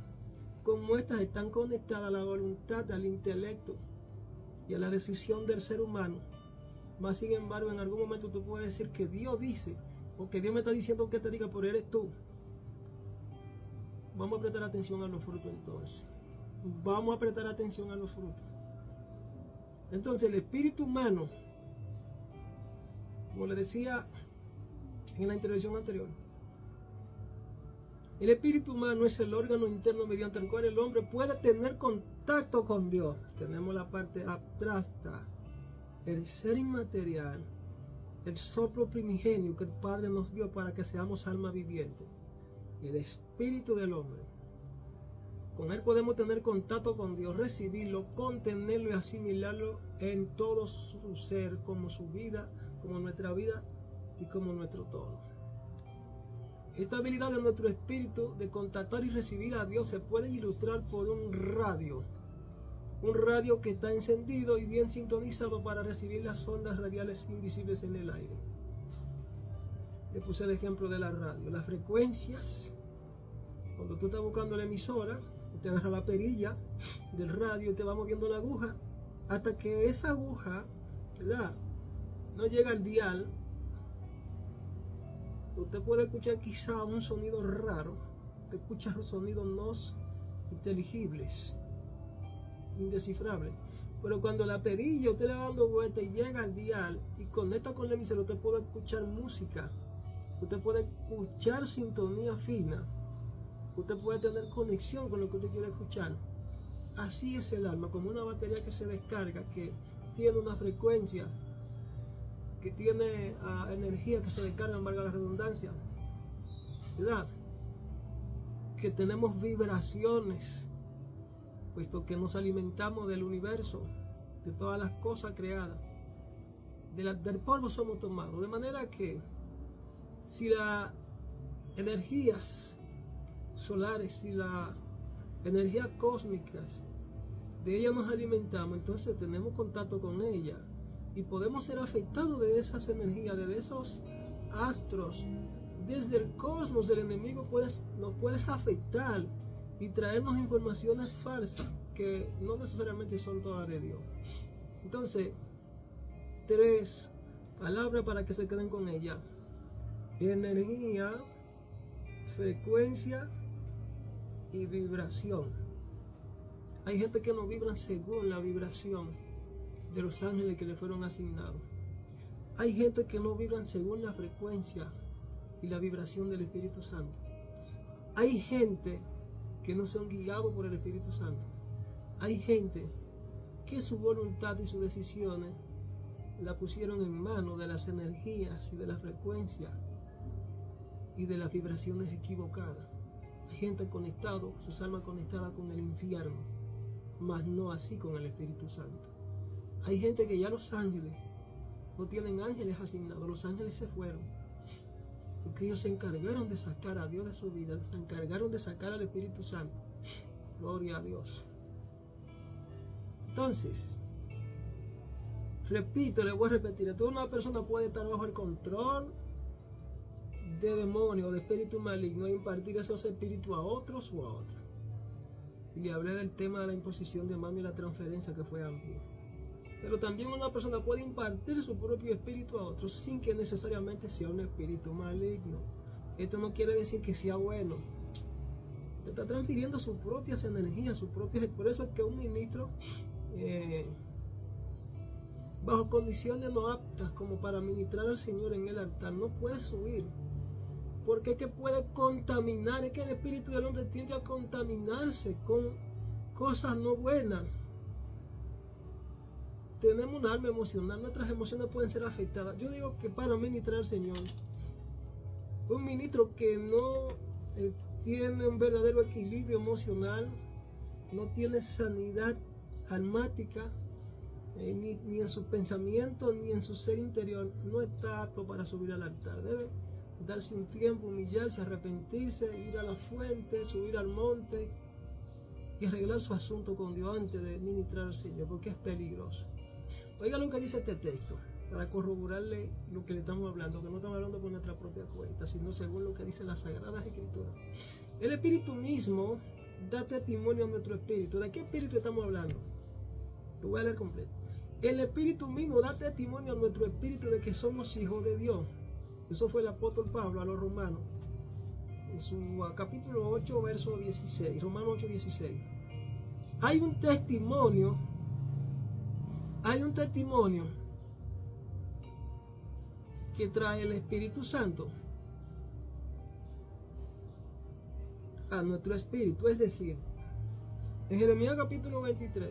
como estas están conectadas a la voluntad, al intelecto y a la decisión del ser humano. Más sin embargo, en algún momento tú puedes decir que Dios dice, o que Dios me está diciendo que te diga, pero eres tú. Vamos a prestar atención a los frutos entonces. Vamos a prestar atención a los frutos. Entonces el espíritu humano, como le decía en la intervención anterior, el espíritu humano es el órgano interno mediante el cual el hombre puede tener contacto con Dios. Tenemos la parte abstracta, el ser inmaterial, el soplo primigenio que el Padre nos dio para que seamos alma viviente, el espíritu del hombre. Con él podemos tener contacto con Dios, recibirlo, contenerlo y asimilarlo en todo su ser, como su vida, como nuestra vida y como nuestro todo. Esta habilidad de nuestro espíritu de contactar y recibir a Dios se puede ilustrar por un radio que está encendido y bien sintonizado para recibir las ondas radiales invisibles en el aire. Le puse el ejemplo de la radio. Las frecuencias, cuando tú estás buscando la emisora, te agarra la perilla del radio y te va moviendo la aguja hasta que esa aguja, ¿verdad?, no llega al dial. Usted puede escuchar quizá un sonido raro, te escucha sonidos no inteligibles, indescifrables, pero cuando la perilla usted le va dando vuelta y llega al dial y conecta con la emisora, usted puede escuchar música, usted puede escuchar sintonía fina, usted puede tener conexión con lo que usted quiere escuchar. Así es el alma, como una batería que se descarga, que tiene una frecuencia, que tiene energía que se descarga, valga la redundancia, ¿verdad? Que tenemos vibraciones, puesto que nos alimentamos del universo, de todas las cosas creadas, del polvo somos tomados, de manera que si las energías solares y las energías cósmicas, de ellas nos alimentamos, entonces tenemos contacto con ellas y podemos ser afectados de esas energías, de esos astros. Desde el cosmos el enemigo nos puede afectar y traernos informaciones falsas que no necesariamente son todas de Dios. Entonces, 3 palabras para que se queden con ella: energía, frecuencia y vibración. Hay gente que no vibra según la vibración de los ángeles que le fueron asignados. Hay gente que no vibran según la frecuencia y la vibración del Espíritu Santo. Hay gente que no son guiados por el Espíritu Santo. Hay gente que su voluntad y sus decisiones la pusieron en manos de las energías y de la frecuencia y de las vibraciones equivocadas. Hay gente conectada, sus almas conectadas con el infierno, mas no así con el Espíritu Santo. Hay gente que ya los ángeles no tienen ángeles asignados, los ángeles se fueron, porque ellos se encargaron de sacar a Dios de su vida, se encargaron de sacar al Espíritu Santo. Gloria a Dios. Entonces, repito, le voy a repetir, toda una persona puede estar bajo el control de demonios, de espíritus malignos, e impartir esos espíritus a otros o a otras. Y le hablé del tema de la imposición de mano y la transferencia, que fue amplio. Pero también una persona puede impartir su propio espíritu a otros sin que necesariamente sea un espíritu maligno. Esto no quiere decir que sea bueno. Te está transfiriendo sus propias energías, sus propias. Por eso es que un ministro, bajo condiciones no aptas como para ministrar al Señor en el altar, no puede subir. Porque es que puede contaminar, es que el espíritu del hombre tiende a contaminarse con cosas no buenas. Tenemos un alma emocional, nuestras emociones pueden ser afectadas. Yo digo que para ministrar al Señor, un ministro que no tiene un verdadero equilibrio emocional, no tiene sanidad almática, ni en sus pensamientos, ni en su ser interior, no está apto para subir al altar. Debe darse un tiempo, humillarse, arrepentirse, ir a la fuente, subir al monte y arreglar su asunto con Dios antes de ministrar al Señor, porque es peligroso. Oiga lo que dice este texto, para corroborarle lo que le estamos hablando, que no estamos hablando por nuestra propia cuenta, sino según lo que dicen las Sagradas Escrituras. El Espíritu mismo da testimonio a nuestro espíritu. ¿De qué espíritu estamos hablando? Lo voy a leer completo. El Espíritu mismo da testimonio a nuestro espíritu de que somos hijos de Dios. Eso fue el apóstol Pablo a los romanos, en su capítulo 8, verso 16, Romanos 8, 16. Hay un testimonio que trae el Espíritu Santo a nuestro espíritu, es decir, en Jeremías capítulo 23,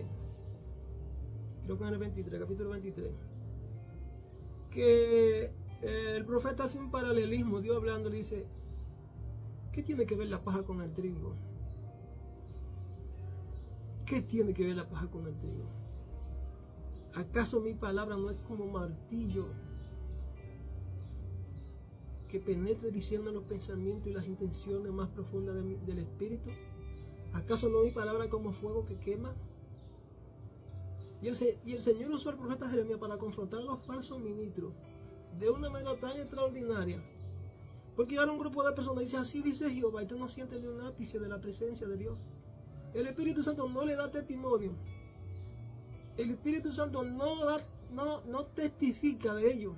creo que en el 23, capítulo 23, que el profeta hace un paralelismo, Dios hablando, le dice, ¿qué tiene que ver la paja con el trigo? ¿Qué tiene que ver la paja con el trigo? ¿Acaso mi palabra no es como martillo que penetre diciendo los pensamientos y las intenciones más profundas del espíritu? ¿Acaso no mi palabra como fuego que quema? Y el Señor usó al profeta Jeremías para confrontar a los falsos ministros de una manera tan extraordinaria. Porque ahora un grupo de personas dice, así dice Jehová, y tú no sientes ni un ápice de la presencia de Dios. El Espíritu Santo no le da testimonio. El Espíritu Santo no testifica de ellos.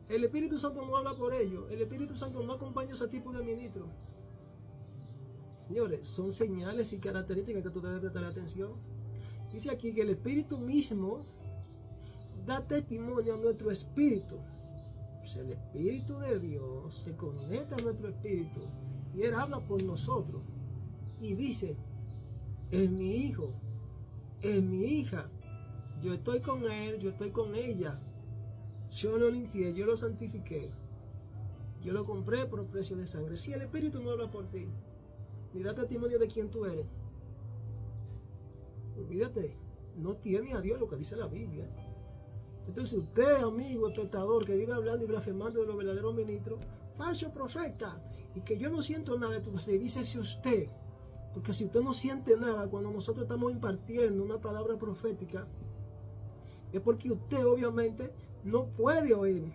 El Espíritu Santo no habla por ellos. El Espíritu Santo no acompaña a ese tipo de ministros. Señores, son señales y características que tú debes prestar atención. Dice aquí que el Espíritu mismo da testimonio a nuestro espíritu. Pues el Espíritu de Dios se conecta a nuestro espíritu y Él habla por nosotros y dice, es mi hijo, es mi hija, yo estoy con él, yo estoy con ella, yo lo limpié, yo lo santifiqué, yo lo compré por precio de sangre. Si el Espíritu no habla por ti, ni da testimonio de quién tú eres, olvídate, no tiene a Dios, lo que dice la Biblia. Entonces usted, amigo, espectador, que vive hablando y blasfemando de los verdaderos ministros, falso profeta, y que yo no siento nada, pues revísese usted. Porque si usted no siente nada cuando nosotros estamos impartiendo una palabra profética, es porque usted obviamente no puede oír.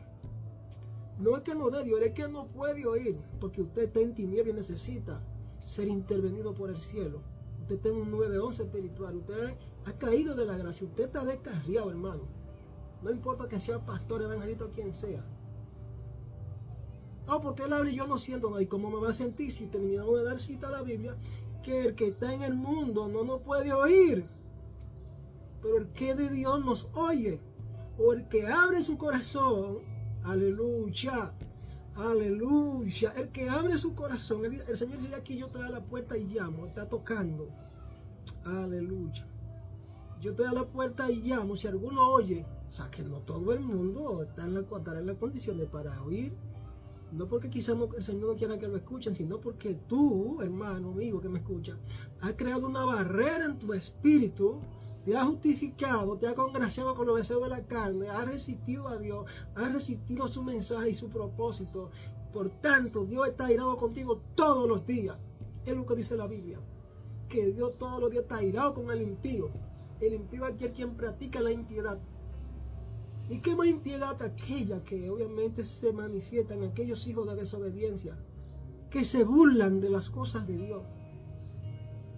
No es que no debe oír, es que no puede oír, porque usted está en tiniebla y necesita ser intervenido por el cielo. Usted está en un 911 espiritual, usted ha caído de la gracia, usted está descarriado, hermano. No importa que sea pastor, evangelista o quien sea. Porque él habla y yo no siento nada. ¿Y cómo me va a sentir si terminamos de dar cita a la Biblia? Que el que está en el mundo no nos puede oír. Pero el que de Dios nos oye. O el que abre su corazón, aleluya, Aleluya. El que abre su corazón, el Señor dice aquí, yo estoy a la puerta y llamo, está tocando. Aleluya. Yo estoy a la puerta y llamo. Si alguno oye, o sea que no todo el mundo está en las condiciones para oír. No porque quizás el Señor no quiera que lo escuchen, sino porque tú, hermano, amigo que me escucha, has creado una barrera en tu espíritu, te has justificado, te has congraciado con los deseos de la carne, has resistido a Dios, has resistido a su mensaje y su propósito. Por tanto, Dios está airado contigo todos los días. Es lo que dice la Biblia, que Dios todos los días está airado con el impío. El impío es aquel quien practica la impiedad. ¿Y qué más impiedad aquella que obviamente se manifiesta en aquellos hijos de desobediencia, que se burlan de las cosas de Dios,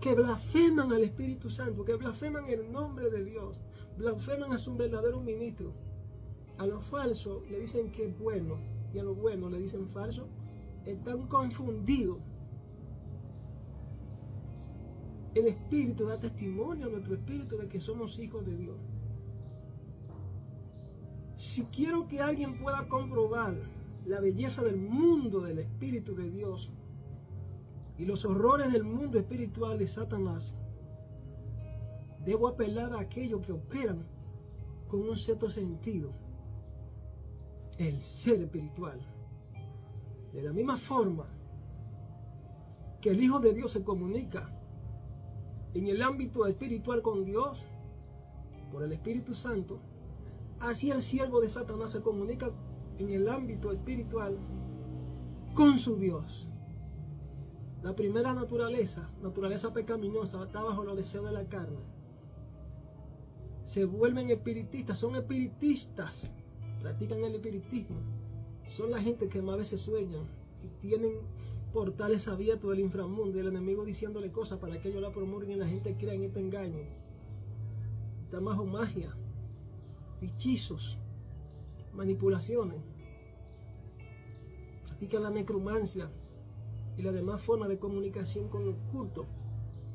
que blasfeman al Espíritu Santo, que blasfeman el nombre de Dios, blasfeman a su verdadero ministro? A lo falso le dicen que es bueno y a lo bueno le dicen falso. Están confundidos. El Espíritu da testimonio a nuestro espíritu de que somos hijos de Dios. Si quiero que alguien pueda comprobar la belleza del mundo del Espíritu de Dios y los horrores del mundo espiritual de Satanás, debo apelar a aquellos que operan con un cierto sentido, el ser espiritual. De la misma forma que el Hijo de Dios se comunica en el ámbito espiritual con Dios por el Espíritu Santo, así el siervo de Satanás se comunica en el ámbito espiritual con su Dios. La primera naturaleza pecaminosa, está bajo los deseos de la carne. Se vuelven espiritistas, son espiritistas, practican el espiritismo. Son la gente que más veces sueñan y tienen portales abiertos del inframundo y el enemigo diciéndole cosas para que ellos la promulguen y la gente crea en este engaño. Está bajo magia, hechizos, manipulaciones, practican la necromancia y las demás formas de comunicación con el culto.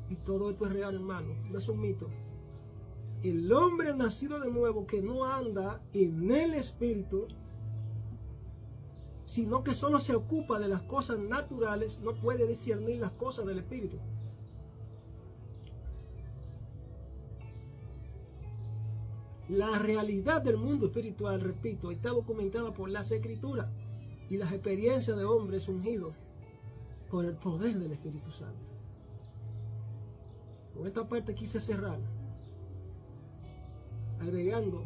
Y todo esto es real, hermano, no es un mito. El hombre nacido de nuevo que no anda en el espíritu, sino que solo se ocupa de las cosas naturales, no puede discernir las cosas del espíritu. La realidad del mundo espiritual, repito, está documentada por las Escrituras y las experiencias de hombres ungidos por el poder del Espíritu Santo. Con esta parte quise cerrar, agregando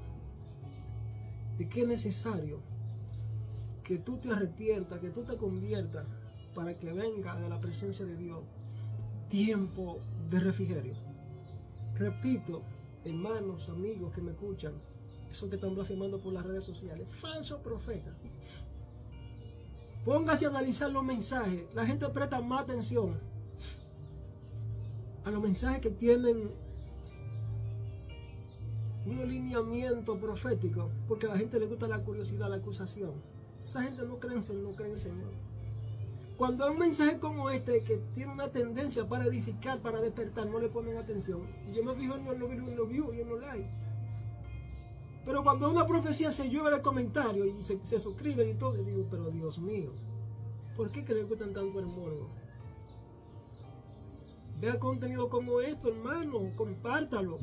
de que es necesario que tú te arrepientas, que tú te conviertas para que venga de la presencia de Dios tiempo de refrigerio. Repito, hermanos, amigos que me escuchan, esos que están blasfemando por las redes sociales, falso profeta. Póngase a analizar los mensajes. La gente presta más atención a los mensajes que tienen un lineamiento profético, porque a la gente le gusta la curiosidad, la acusación. Esa gente no cree en el Señor. Cuando hay un mensaje como este que tiene una tendencia para edificar, para despertar, no le ponen atención. Y yo me fijo en los views y en los likes. Pero cuando una profecía se llueve de comentarios y se suscriben y todo, y digo, pero Dios mío, ¿por qué que le gustan tanto el morbo? Vea contenido como esto, hermano, compártalo.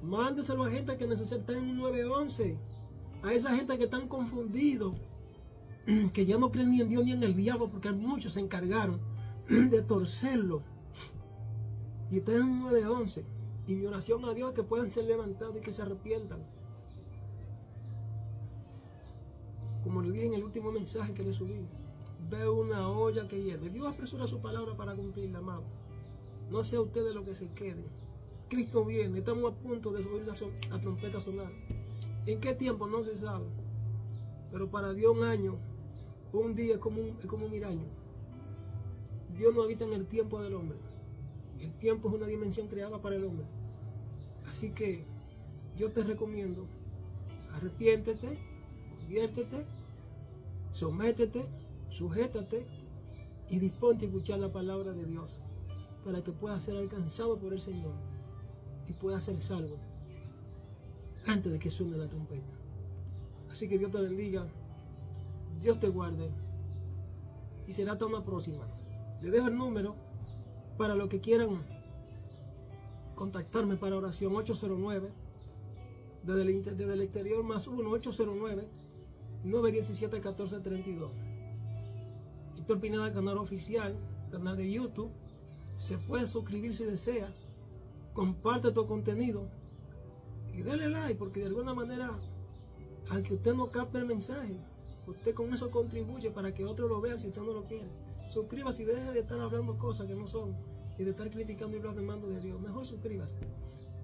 Mándeselo a gente que necesita en un 911. A esa gente que están confundidos, que ya no creen ni en Dios ni en el diablo, porque muchos se encargaron de torcerlo. Y están en un 911. Y mi oración a Dios es que puedan ser levantados y que se arrepientan. Como le dije en el último mensaje que le subí, veo una olla que hierve. Dios apresura su palabra para cumplirla, amado. No sea usted de lo que se quede. Cristo viene, estamos a punto de subir la trompeta sonar. ¿En qué tiempo? No se sabe. Pero para Dios un año, un día es como 1000 años. Dios no habita en el tiempo del hombre. El tiempo es una dimensión creada para el hombre. Así que yo te recomiendo, arrepiéntete, conviértete, sométete, sujétate y disponte a escuchar la palabra de Dios para que puedas ser alcanzado por el Señor y puedas ser salvo antes de que suene la trompeta. Así que Dios te bendiga, Dios te guarde. Y será hasta una próxima. Le dejo el número para los que quieran contactarme para oración. 809 desde el exterior, más 1-809-917-1432. Héctor Pineda, canal oficial, canal de YouTube. Se puede suscribir si desea. Comparte tu contenido y dale like, porque de alguna manera, aunque usted no capte el mensaje, usted con eso contribuye para que otros lo vean si usted no lo quiere. Suscríbase y deje de estar hablando cosas que no son y de estar criticando y blasfemando de Dios. Mejor suscríbase.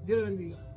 Dios le bendiga.